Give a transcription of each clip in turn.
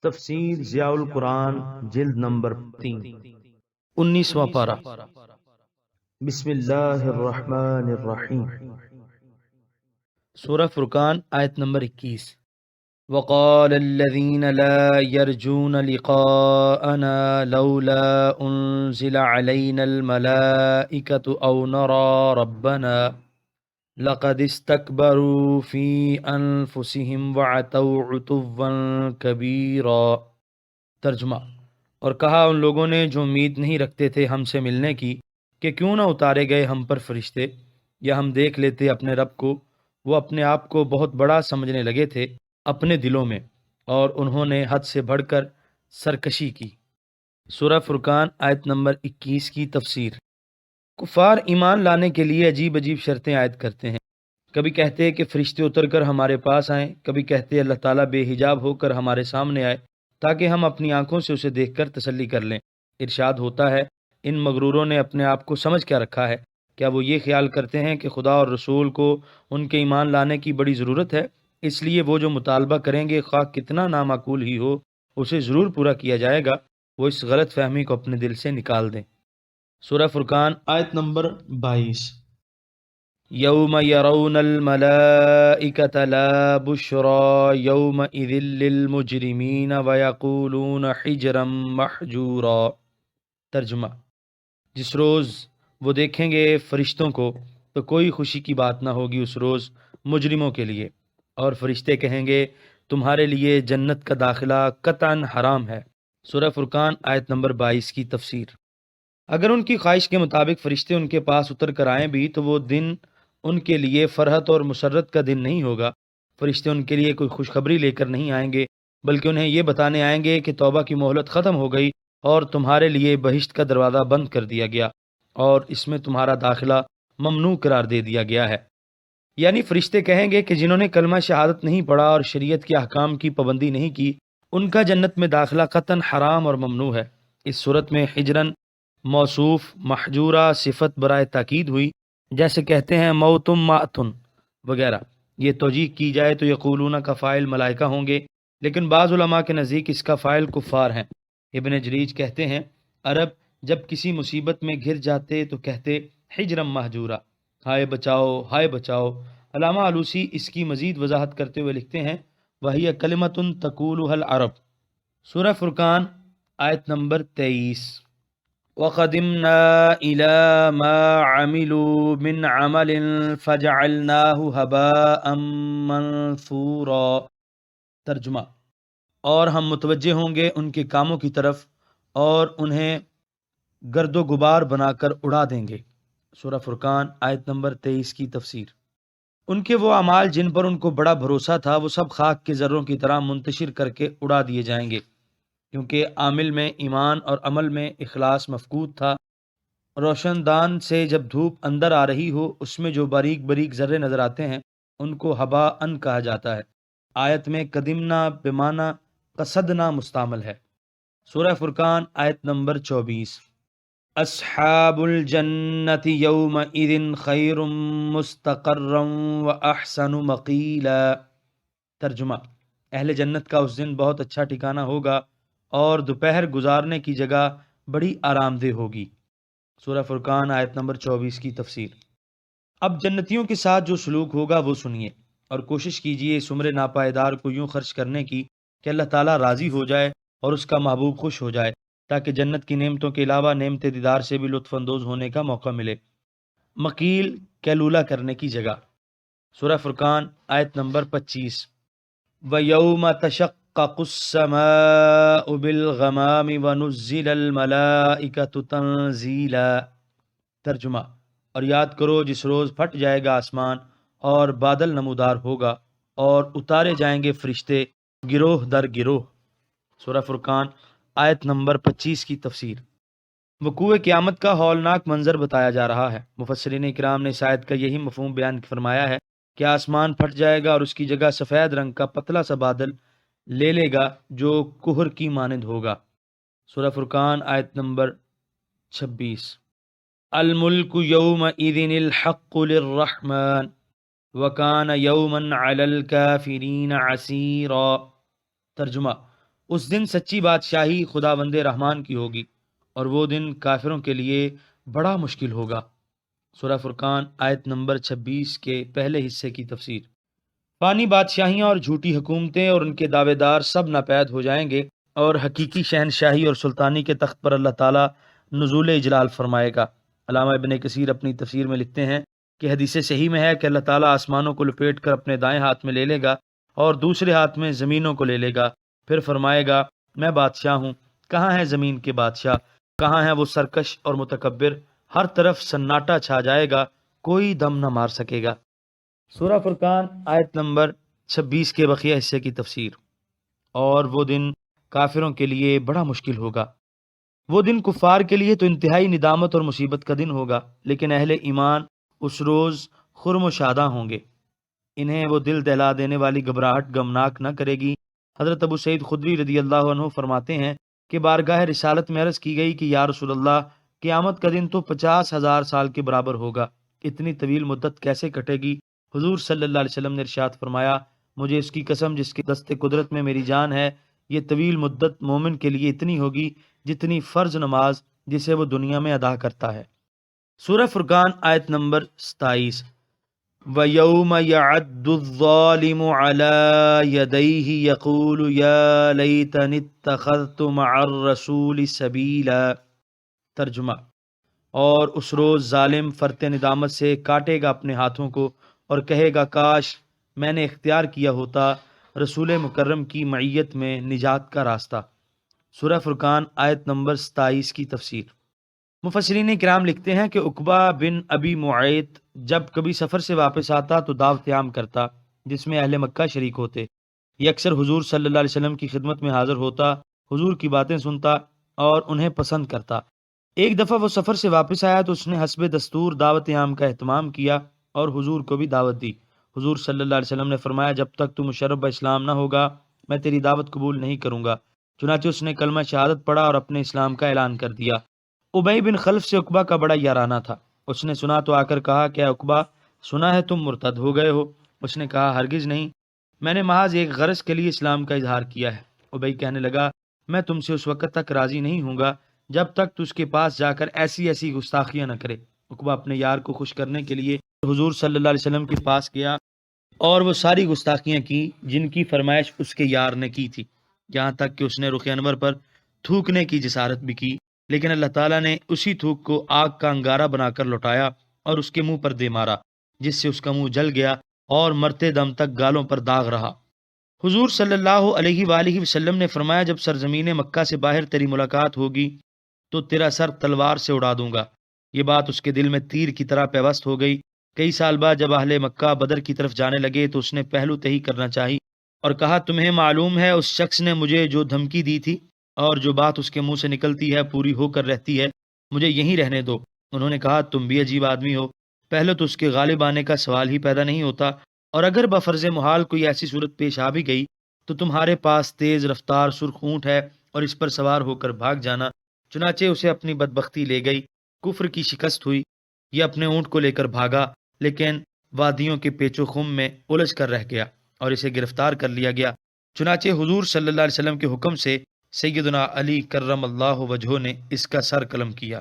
تفسیر ضیاء القرآن جلد نمبر 3 19واں پارہ۔ بسم اللہ الرحمن الرحیم۔ سورہ فرقان آیت نمبر 21۔ وقال الذين لا يرجون لقاءنا لولا انزل علينا الملائكة او نرى ربنا لقد استكبروا في انفسهم وعتوا عتوا كبيرا۔ ترجمہ، اور کہا ان لوگوں نے جو امید نہیں رکھتے تھے ہم سے ملنے کی کہ کیوں نہ اتارے گئے ہم پر فرشتے یا ہم دیکھ لیتے اپنے رب کو۔ وہ اپنے آپ کو بہت بڑا سمجھنے لگے تھے اپنے دلوں میں، اور انہوں نے حد سے بڑھ کر سرکشی کی۔ سورہ فرقان آیت نمبر 21 کی تفسیر۔ کفار ایمان لانے کے لیے عجیب عجیب شرطیں عائد کرتے ہیں۔ کبھی کہتے کہ فرشتے اتر کر ہمارے پاس آئیں، کبھی کہتے اللہ تعالیٰ بے حجاب ہو کر ہمارے سامنے آئے تاکہ ہم اپنی آنکھوں سے اسے دیکھ کر تسلی کر لیں۔ ارشاد ہوتا ہے، ان مغروروں نے اپنے آپ کو سمجھ کیا رکھا ہے؟ کیا وہ یہ خیال کرتے ہیں کہ خدا اور رسول کو ان کے ایمان لانے کی بڑی ضرورت ہے؟ اس لیے وہ جو مطالبہ کریں گے خواہ کتنا نامعقول ہی ہو اسے ضرور پورا کیا جائے گا۔ وہ اس غلط فہمی کو اپنے دل سے نکال دیں۔ سورہ فرقان آیت نمبر 22۔ یوم یرون الملائکۃ لا بشری یومئذ للمجرمین ویقولون حجرا محجورا۔ ترجمہ، جس روز وہ دیکھیں گے فرشتوں کو تو کوئی خوشی کی بات نہ ہوگی اس روز مجرموں کے لیے، اور فرشتے کہیں گے تمہارے لیے جنت کا داخلہ قطعاً حرام ہے۔ سورہ فرقان آیت نمبر 22 کی تفسیر۔ اگر ان کی خواہش کے مطابق فرشتے ان کے پاس اتر کر آئیں بھی تو وہ دن ان کے لیے فرحت اور مسرت کا دن نہیں ہوگا۔ فرشتے ان کے لیے کوئی خوشخبری لے کر نہیں آئیں گے، بلکہ انہیں یہ بتانے آئیں گے کہ توبہ کی مہلت ختم ہو گئی اور تمہارے لیے بہشت کا دروازہ بند کر دیا گیا اور اس میں تمہارا داخلہ ممنوع قرار دے دیا گیا ہے۔ یعنی فرشتے کہیں گے کہ جنہوں نے کلمہ شہادت نہیں پڑھا اور شریعت کے احکام کی پابندی نہیں کی ان کا جنت میں داخلہ قطعاً حرام اور ممنوع ہے۔ اس صورت میں حجرن موصوف، محجورہ صفت برائے تاکید ہوئی، جیسے کہتے ہیں موتم ماتن وغیرہ۔ یہ توجیہ کی جائے تو یقولون کا فاعل ملائکہ ہوں گے، لیکن بعض علماء کے نزدیک اس کا فاعل کفار ہیں۔ ابن جریج کہتے ہیں عرب جب کسی مصیبت میں گر جاتے تو کہتے حجرم محجورہ، ہائے بچاؤ ہائے بچاؤ۔ علامہ علوسی اس کی مزید وضاحت کرتے ہوئے لکھتے ہیں وَهِيَ كَلِمَةٌ تَقُولُهَا الْعَرَبُ۔ سورہ فرقان آیت نمبر 23۔ وَقَدِمْنَا إِلَى مَا عَمِلُوا مِنْ عَمَلٍ فَجَعَلْنَاهُ هَبَاءً مَنْثُورًا۔ ترجمہ، اور ہم متوجہ ہوں گے ان کے کاموں کی طرف اور انہیں گرد و غبار بنا کر اڑا دیں گے۔ سورہ فرقان آیت نمبر 23 کی تفسیر۔ ان کے وہ اعمال جن پر ان کو بڑا بھروسہ تھا وہ سب خاک کے ذروں کی طرح منتشر کر کے اڑا دیے جائیں گے، کیونکہ عامل میں ایمان اور عمل میں اخلاص مفقود تھا۔ روشن دان سے جب دھوپ اندر آ رہی ہو اس میں جو باریک باریک ذرے نظر آتے ہیں ان کو ہبا ان کہا جاتا ہے۔ آیت میں قدمنا بمعنی قصدنا مستعمل ہے۔ سورہ فرقان آیت نمبر 24۔ اصحاب الجنت یومئذ خیر مستقرا واحسن مقیلا۔ ترجمہ، اہل جنت کا اس دن بہت اچھا ٹھکانہ ہوگا اور دوپہر گزارنے کی جگہ بڑی آرام دہ ہوگی۔ سورہ فرقان آیت نمبر 24 کی تفسیر۔ اب جنتیوں کے ساتھ جو سلوک ہوگا وہ سنیے اور کوشش کیجیے اس عمر ناپائیدار کو یوں خرچ کرنے کی کہ اللہ تعالیٰ راضی ہو جائے اور اس کا محبوب خوش ہو جائے، تاکہ جنت کی نعمتوں کے علاوہ نعمت دیدار سے بھی لطف اندوز ہونے کا موقع ملے۔ مقیل کیلولہ کرنے کی جگہ۔ سورہ فرقان آیت نمبر 25۔ وَيَوْمَ تَشَقَّقُ السَّمَاءُ بِالْغَمَامِ وَنُزِّلَ الْمَلَائِكَةُ تَنزِيلًا۔ ترجمہ، اور یاد کرو جس روز پھٹ جائے گا آسمان اور بادل نمودار ہوگا اور اتارے جائیں گے فرشتے گروہ در گروہ۔ سورہ فرقان آیت نمبر 25 کی تفسیر۔ وقوع قیامت کا ہولناک منظر بتایا جا رہا ہے۔ مفسرین اکرام نے اس آیت کا یہی مفہوم بیان فرمایا ہے کہ آسمان پھٹ جائے گا اور اس کی جگہ سفید رنگ کا پتلا سا بادل لے لے گا جو کہر کی مانند ہوگا۔ سورہ فرقان آیت نمبر 26۔ الملک یومئذ الحق للرحمن وکان یوما علی الکافرین عسیرا۔ ترجمہ، اس دن سچی بادشاہی خداوند رحمان کی ہوگی اور وہ دن کافروں کے لیے بڑا مشکل ہوگا۔ سورہ فرقان آیت نمبر 26 کے پہلے حصے کی تفسیر۔ فانی بادشاہیاں اور جھوٹی حکومتیں اور ان کے دعوے دار سب ناپید ہو جائیں گے اور حقیقی شہنشاہی اور سلطانی کے تخت پر اللہ تعالیٰ نزول اجلال فرمائے گا۔ علامہ ابن کثیر اپنی تفسیر میں لکھتے ہیں کہ حدیث صحیح میں ہے کہ اللہ تعالیٰ آسمانوں کو لپیٹ کر اپنے دائیں ہاتھ میں لے لے گا اور دوسرے ہاتھ میں زمینوں کو لے لے گا، پھر فرمائے گا میں بادشاہ ہوں، کہاں ہے زمین کے بادشاہ، کہاں ہے وہ سرکش اور متکبر؟ ہر طرف سناٹا چھا جائے گا، کوئی دم نہ مار سکے گا۔ سورہ فرقان آیت نمبر 26 کے بقیہ حصے کی تفسیر۔ اور وہ دن کافروں کے لیے بڑا مشکل ہوگا۔ وہ دن کفار کے لیے تو انتہائی ندامت اور مصیبت کا دن ہوگا، لیکن اہل ایمان اس روز خرم و شاداں ہوں گے۔ انہیں وہ دل دہلا دینے والی گھبراہٹ غمناک نہ کرے گی۔ حضرت ابو سعید خدری رضی اللہ عنہ فرماتے ہیں کہ بارگاہ رسالت میں عرض کی گئی کہ یا رسول اللہ، قیامت کا دن تو 50,000 سال کے برابر ہوگا، اتنی طویل مدت کیسے کٹے گی؟ حضور صلی اللہ علیہ وسلم نے ارشاد فرمایا، مجھے اس کی قسم جس کے دست قدرت میں میری جان ہے، یہ طویل مدت مومن کے لیے اتنی ہوگی جتنی فرض نماز جسے وہ دنیا میں ادا کرتا ہے۔ سورہ فرقان آیت نمبر 27۔ وَيَوْمَ يَعَدُّ الظَّالِمُ عَلَى يَدَيْهِ يَقُولُ يَا لَيْتَنِي اتَّخَذْتُ مَعَ الرَّسُولِ سَبِيلًا۔ ترجمہ، اور اس روز ظالم فرط ندامت سے کاٹے گا اپنے ہاتھوں کو اور کہے گا کاش میں نے اختیار کیا ہوتا رسول مکرم کی معیت میں نجات کا راستہ۔ سورہ فرقان آیت نمبر 27 کی تفسیر۔ مفسرین کرام لکھتے ہیں کہ عقبہ بن ابی معیط جب کبھی سفر سے واپس آتا تو دعوت عام کرتا جس میں اہل مکہ شریک ہوتے۔ یہ اکثر حضور صلی اللہ علیہ وسلم کی خدمت میں حاضر ہوتا، حضور کی باتیں سنتا اور انہیں پسند کرتا۔ ایک دفعہ وہ سفر سے واپس آیا تو اس نے حسب دستور دعوت عام کا اہتمام کیا اور حضور کو بھی دعوت دی۔ حضور صلی اللہ علیہ وسلم نے فرمایا جب تک تو مشرف اسلام نہ ہوگا میں تیری دعوت قبول نہیں کروں گا۔ چنانچہ اس نے کلمہ شہادت پڑھا اور اپنے اسلام کا اعلان کر دیا۔ ابی بن خلف سے عقبہ کا بڑا یارانہ تھا۔ اس نے سنا تو آ کر کہا کہ عقبہ، سنا ہے تم مرتد ہو گئے ہو؟ اس نے کہا ہرگز نہیں، میں نے محض ایک غرض کے لیے اسلام کا اظہار کیا ہے۔ ابی کہنے لگا میں تم سے اس وقت تک راضی نہیں ہوں گا جب تک تو اس کے پاس جا کر ایسی ایسی گستاخیاں نہ کرے۔ عقبہ اپنے یار کو خوش کرنے کے لیے حضور صلی اللہ علیہ وسلم کے پاس گیا اور وہ ساری گستاخیاں کی جن کی فرمائش اس کے یار نے کی تھی، یہاں تک کہ اس نے رخ انور پر تھوکنے کی جسارت بھی کی، لیکن اللہ تعالیٰ نے اسی تھوک کو آگ کا انگارہ بنا کر لوٹایا اور اس کے منہ پر دے مارا، جس سے اس کا منہ جل گیا اور مرتے دم تک گالوں پر داغ رہا۔ حضور صلی اللہ علیہ وآلہ وسلم نے فرمایا جب سرزمین مکہ سے باہر تیری ملاقات ہوگی تو تیرا سر تلوار سے اڑا دوں گا۔ یہ بات اس کے دل میں تیر کی طرح پیوست ہو گئی۔ کئی سال بعد جب اہل مکہ بدر کی طرف جانے لگے تو اس نے پہلو تہی کرنا چاہی اور کہا تمہیں معلوم ہے اس شخص نے مجھے جو دھمکی دی تھی اور جو بات اس کے منہ سے نکلتی ہے پوری ہو کر رہتی ہے، مجھے یہیں رہنے دو۔ انہوں نے کہا تم بھی عجیب آدمی ہو، پہلے تو اس کے غالب آنے کا سوال ہی پیدا نہیں ہوتا، اور اگر بفرض محال کوئی ایسی صورت پیش آ بھی گئی تو تمہارے پاس تیز رفتار سرخ اونٹ ہے اور اس پر سوار ہو کر بھاگ جانا۔ چنانچہ اسے اپنی بدبختی لے گئی، کفر کی شکست ہوئی، یہ اپنے اونٹ کو لے کر بھاگا لیکن وادیوں کے پیچ و خم میں الجھ کر رہ گیا اور اسے گرفتار کر لیا گیا۔ چنانچہ حضور صلی اللہ علیہ وسلم کے حکم سے سیدنا علی کرم اللہ وجہہ نے اس کا سر قلم کیا۔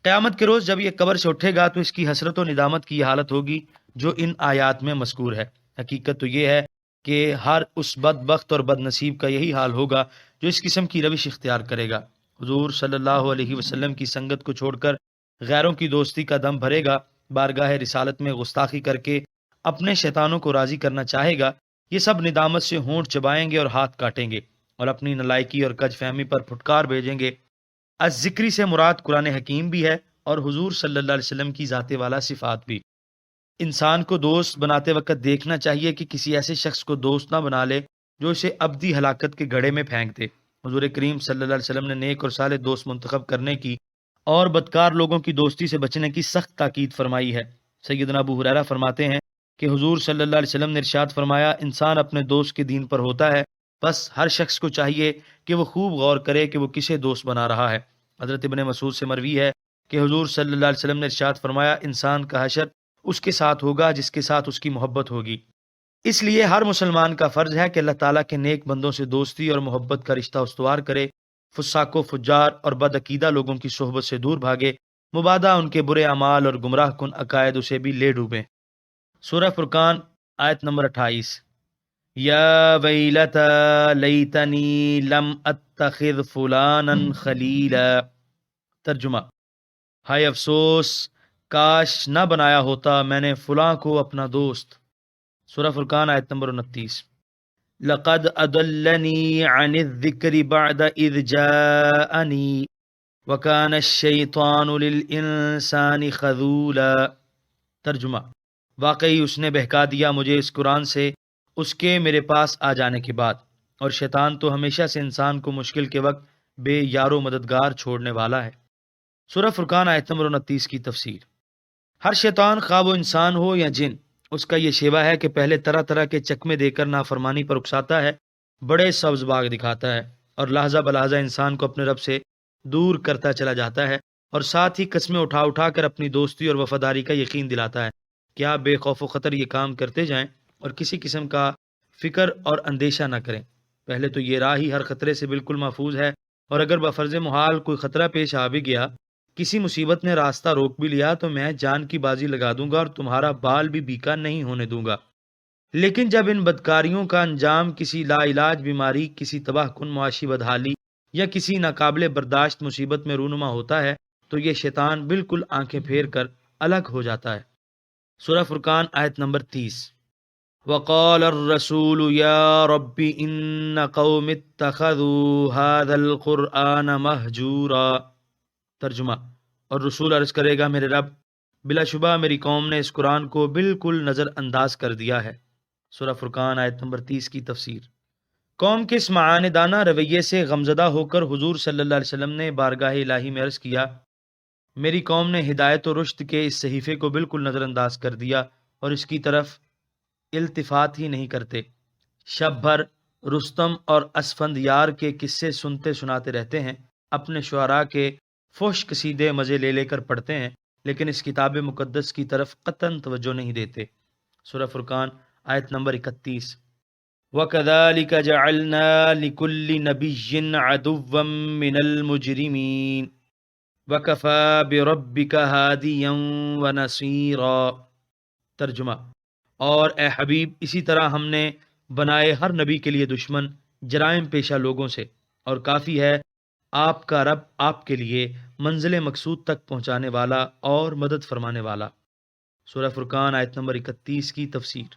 قیامت کے روز جب یہ قبر سے اٹھے گا تو اس کی حسرت و ندامت کی حالت ہوگی جو ان آیات میں مذکور ہے۔ حقیقت تو یہ ہے کہ ہر اس بدبخت اور بد نصیب کا یہی حال ہوگا جو اس قسم کی روش اختیار کرے گا۔ حضور صلی اللہ علیہ وسلم کی سنگت کو چھوڑ کر غیروں کی دوستی کا دم بھرے گا، بارگاہ رسالت میں گستاخی کر کے اپنے شیطانوں کو راضی کرنا چاہے گا، یہ سب ندامت سے ہونٹ چبائیں گے اور ہاتھ کاٹیں گے اور اپنی نلائکی اور کج فہمی پر پھٹکار بھیجیں گے۔ الذکری سے مراد قرآن حکیم بھی ہے اور حضور صلی اللہ علیہ وسلم کی ذات والا صفات بھی۔ انسان کو دوست بناتے وقت دیکھنا چاہیے کہ کسی ایسے شخص کو دوست نہ بنا لے جو اسے ابدی ہلاکت کے گڑھے میں پھینک دے۔ حضور کریم صلی اللہ علیہ وسلم نے نیک اور صالح دوست منتخب کرنے کی اور بدکار لوگوں کی دوستی سے بچنے کی سخت تاکید فرمائی ہے۔ سیدنا ابو ہریرہ فرماتے ہیں کہ حضور صلی اللہ علیہ وسلم نے ارشاد فرمایا انسان اپنے دوست کے دین پر ہوتا ہے، بس ہر شخص کو چاہیے کہ وہ خوب غور کرے کہ وہ کسے دوست بنا رہا ہے۔ حضرت ابن مسعود سے مروی ہے کہ حضور صلی اللہ علیہ وسلم نے ارشاد فرمایا انسان کا حشر اس کے ساتھ ہوگا جس کے ساتھ اس کی محبت ہوگی۔ اس لیے ہر مسلمان کا فرض ہے کہ اللہ تعالیٰ کے نیک بندوں سے دوستی اور محبت کا رشتہ استوار کرے، فساق و فجار اور بدعقیدہ لوگوں کی صحبت سے دور بھاگے، مبادہ ان کے برے اعمال اور گمراہ کن عقائد اسے بھی لے ڈوبیں۔ سورہ فرقان آیت نمبر 28۔ یا ویلتا لیتنی لم اتخذ فلانا خلیلا۔ ترجمہ: ہائے افسوس، کاش نہ بنایا ہوتا میں نے فلاں کو اپنا دوست۔ سورہ فرقان آیت نمبر 29۔ لقد اضلنی عن الذکر بعد اذ جاءنی وکان الشیطان للانسان خذولا۔ ترجمہ: واقعی اس نے بہکا دیا مجھے اس قرآن سے اس کے میرے پاس آ جانے کے بعد، اور شیطان تو ہمیشہ سے انسان کو مشکل کے وقت بے یار و مددگار چھوڑنے والا ہے۔ سورہ فرقان آیت نمبر 29 کی تفسیر۔ ہر شیطان، خواہ وہ انسان ہو یا جن، اس کا یہ شیوہ ہے کہ پہلے طرح طرح کے چکمے دے کر نافرمانی پر اکساتا ہے، بڑے سبز باغ دکھاتا ہے، اور لحظہ بلحظہ انسان کو اپنے رب سے دور کرتا چلا جاتا ہے، اور ساتھ ہی قسمیں اٹھا اٹھا کر اپنی دوستی اور وفاداری کا یقین دلاتا ہے کہ آپ بے خوف و خطر یہ کام کرتے جائیں اور کسی قسم کا فکر اور اندیشہ نہ کریں۔ پہلے تو یہ راہ ہی ہر خطرے سے بالکل محفوظ ہے، اور اگر بفرض محال کوئی خطرہ پیش آ بھی گیا، کسی مصیبت نے راستہ روک بھی لیا، تو میں جان کی بازی لگا دوں گا اور تمہارا بال بھی بیکا نہیں ہونے دوں گا۔ لیکن جب ان بدکاریوں کا انجام کسی لا علاج بیماری، کسی تباہ کن معاشی بدحالی یا کسی ناقابل برداشت مصیبت میں رونما ہوتا ہے، تو یہ شیطان بالکل آنکھیں پھیر کر الگ ہو جاتا ہے۔ سورہ فرقان آیت نمبر 30۔ وقال الرسول یا رب ان قوم اتخذوا هذا القرآن مہجورا۔ ترجمہ: اور رسول عرض کرے گا، میرے رب، بلا شبہ میری قوم نے اس قرآن کو بالکل نظر انداز کر دیا ہے۔ سورہ فرقان آیت نمبر 30 کی تفسیر۔ قوم کے اس معاندانہ رویے سے غمزدہ ہو کر حضور صلی اللہ علیہ وسلم نے بارگاہ الہی میں عرض کیا، میری قوم نے ہدایت و رشد کے اس صحیفے کو بالکل نظر انداز کر دیا اور اس کی طرف التفات ہی نہیں کرتے۔ شب بھر رستم اور اسفندیار کے قصے سنتے سناتے رہتے ہیں، اپنے شعراء کے فحش قصیدے مزے لے لے کر پڑھتے ہیں، لیکن اس کتاب مقدس کی طرف قطعاً توجہ نہیں دیتے۔ سورہ فرقان آیت نمبر 31۔ وَكَذَلِكَ جَعَلْنَا لِكُلِّ نَبِيٍّ عَدُوًّا مِّنَ الْمُجْرِمِينَ وَكَفَى بِرَبِّكَ هَادِيًا وَنَصِيرًا۔ ترجمہ: اور اے حبیب، اسی طرح ہم نے بنائے ہر نبی کے لیے دشمن جرائم پیشہ لوگوں سے، اور کافی ہے آپ کا رب آپ کے لیے منزل مقصود تک پہنچانے والا اور مدد فرمانے والا۔ سورہ فرقان آیت نمبر 31 کی تفسیر۔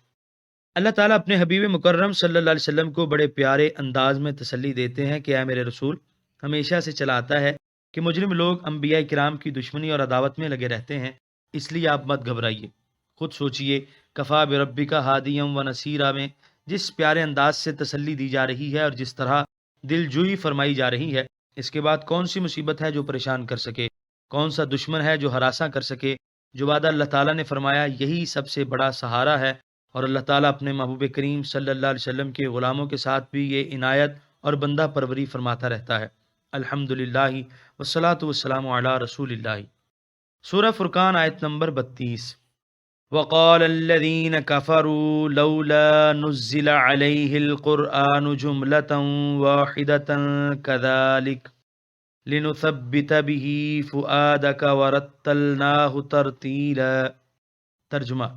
اللہ تعالیٰ اپنے حبیب مکرم صلی اللہ علیہ وسلم کو بڑے پیارے انداز میں تسلی دیتے ہیں کہ اے میرے رسول، ہمیشہ سے چلا آتا ہے کہ مجرم لوگ انبیاء کرام کی دشمنی اور عداوت میں لگے رہتے ہیں، اس لیے آپ مت گھبرائیے۔ خود سوچئے، کفا بربک ہادیا و نصیرا میں جس پیارے انداز سے تسلی دی جا رہی ہے اور جس طرح دل جوئی فرمائی جا رہی ہے، اس کے بعد کون سی مصیبت ہے جو پریشان کر سکے، کون سا دشمن ہے جو ہراساں کر سکے؟ جو وعدہ اللہ تعالیٰ نے فرمایا یہی سب سے بڑا سہارا ہے، اور اللہ تعالیٰ اپنے محبوب کریم صلی اللہ علیہ وسلم کے غلاموں کے ساتھ بھی یہ عنایت اور بندہ پروری فرماتا رہتا ہے۔ الحمدللہ والصلاۃ والسلام علی رسول اللہ۔ سورہ فرقان آیت نمبر 32۔ وقال الذين كفروا لولا نزل عليه القرآن جملة واحدة كذلك لنثبت به فؤادك ورتلناه ترتیلا۔ ترجمہ: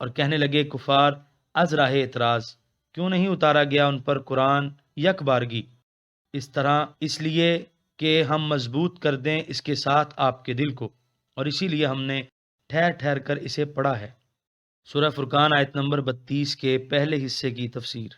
اور کہنے لگے کفار از راہ اعتراض، کیوں نہیں اتارا گیا ان پر قرآن یک بارگی اس طرح، اس لیے کہ ہم مضبوط کر دیں اس کے ساتھ آپ کے دل کو، اور اسی لیے ہم نے ٹھہر ٹھہر کر اسے پڑھا ہے۔ سورہ فرقان آیت نمبر 32 کے پہلے حصے کی تفسیر۔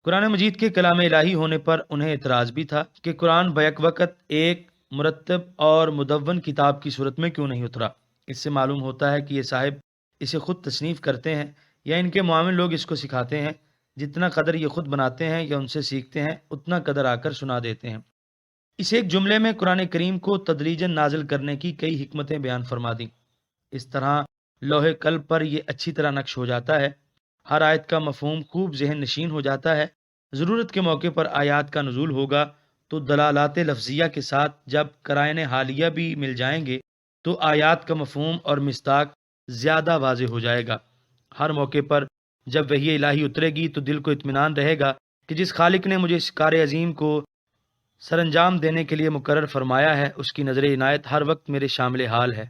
قرآن مجید کے کلام الہی ہونے پر انہیں اعتراض بھی تھا کہ قرآن بیک وقت ایک مرتب اور مدون کتاب کی صورت میں کیوں نہیں اترا۔ اس سے معلوم ہوتا ہے کہ یہ صاحب اسے خود تصنیف کرتے ہیں یا ان کے معاون لوگ اس کو سکھاتے ہیں، جتنا قدر یہ خود بناتے ہیں یا ان سے سیکھتے ہیں اتنا قدر آ کر سنا دیتے ہیں۔ اس ایک جملے میں قرآن کریم کو تدریجاً نازل کرنے کی کئی حکمتیں بیان فرما دیں۔ اس طرح لوح قلب پر یہ اچھی طرح نقش ہو جاتا ہے، ہر آیت کا مفہوم خوب ذہن نشین ہو جاتا ہے۔ ضرورت کے موقع پر آیات کا نزول ہوگا تو دلالات لفظیہ کے ساتھ جب قرائن حالیہ بھی مل جائیں گے تو آیات کا مفہوم اور مصداق زیادہ واضح ہو جائے گا۔ ہر موقع پر جب وحی الہی اترے گی تو دل کو اطمینان رہے گا کہ جس خالق نے مجھے اس کار عظیم کو سر انجام دینے کے لیے مقرر فرمایا ہے اس کی نظر عنایت ہر وقت میرے شامل حال ہے،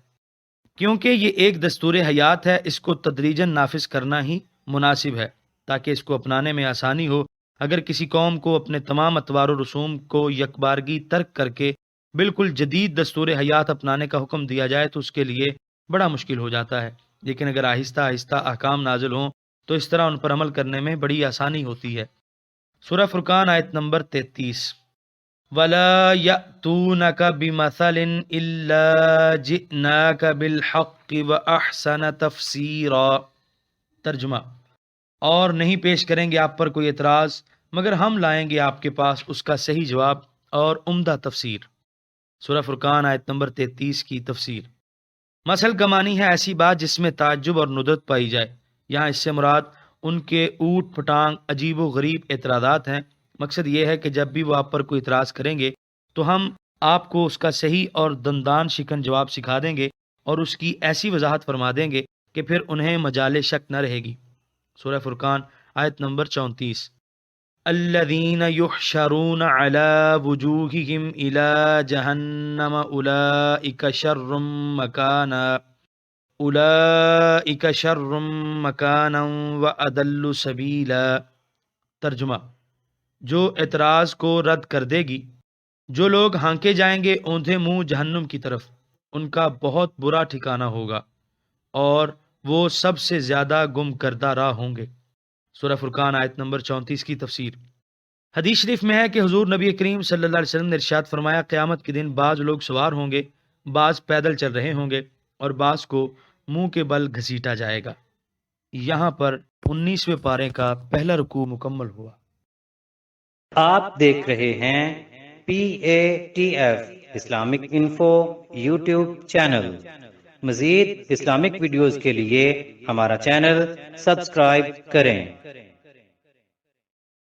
کیونکہ یہ ایک دستور حیات ہے، اس کو تدریجاً نافذ کرنا ہی مناسب ہے تاکہ اس کو اپنانے میں آسانی ہو۔ اگر کسی قوم کو اپنے تمام اطوار و رسوم کو یکبارگی ترک کر کے بالکل جدید دستور حیات اپنانے کا حکم دیا جائے تو اس کے لیے بڑا مشکل ہو جاتا ہے، لیکن اگر آہستہ آہستہ احکام نازل ہوں تو اس طرح ان پر عمل کرنے میں بڑی آسانی ہوتی ہے۔ سورہ فرقان آیت نمبر 33۔ وَلَا يَأْتُونَكَ بِمَثَلٍ إِلَّا جِئْنَاكَ بِالْحَقِّ وَأَحْسَنَ تَفْسِيرًا۔ ترجمہ: اور نہیں پیش کریں گے آپ پر کوئی اعتراض مگر ہم لائیں گے آپ کے پاس اس کا صحیح جواب اور عمدہ تفسیر۔ سورہ فرقان آیت نمبر 33 کی تفسیر۔ مثل کا معنی ہے ایسی بات جس میں تعجب اور ندرت پائی جائے۔ یہاں اس سے مراد ان کے اوٹ پٹانگ عجیب و غریب اعتراضات ہیں۔ مقصد یہ ہے کہ جب بھی وہ آپ پر کوئی اعتراض کریں گے تو ہم آپ کو اس کا صحیح اور دندان شکن جواب سکھا دیں گے اور اس کی ایسی وضاحت فرما دیں گے کہ پھر انہیں مجال شک نہ رہے گی۔ سورہ فرقان آیت نمبر 34۔ الذین یحشرون علی وجوہہم الی جہنم اولئک شر مکانا واضل سبیلا۔ ترجمہ: جو اعتراض کو رد کر دے گی، جو لوگ ہانکے جائیں گے اوندھے منہ جہنم کی طرف، ان کا بہت برا ٹھکانہ ہوگا اور وہ سب سے زیادہ گم کردہ راہ ہوں گے۔ سورہ فرقان آیت نمبر 34 کی تفسیر۔ حدیث شریف میں ہے کہ حضور نبی کریم صلی اللہ علیہ وسلم نے ارشاد فرمایا، قیامت کے دن بعض لوگ سوار ہوں گے، بعض پیدل چل رہے ہوں گے اور بعض کو منہ کے بل گھسیٹا جائے گا۔ یہاں پر 19ویں پارے کا پہلا رکوع مکمل ہوا۔ آپ دیکھ رہے ہیں PATF Islamic info YouTube channel. مزید اسلامک ویڈیوز کے لیے ہمارا چینل سبسکرائب کریں۔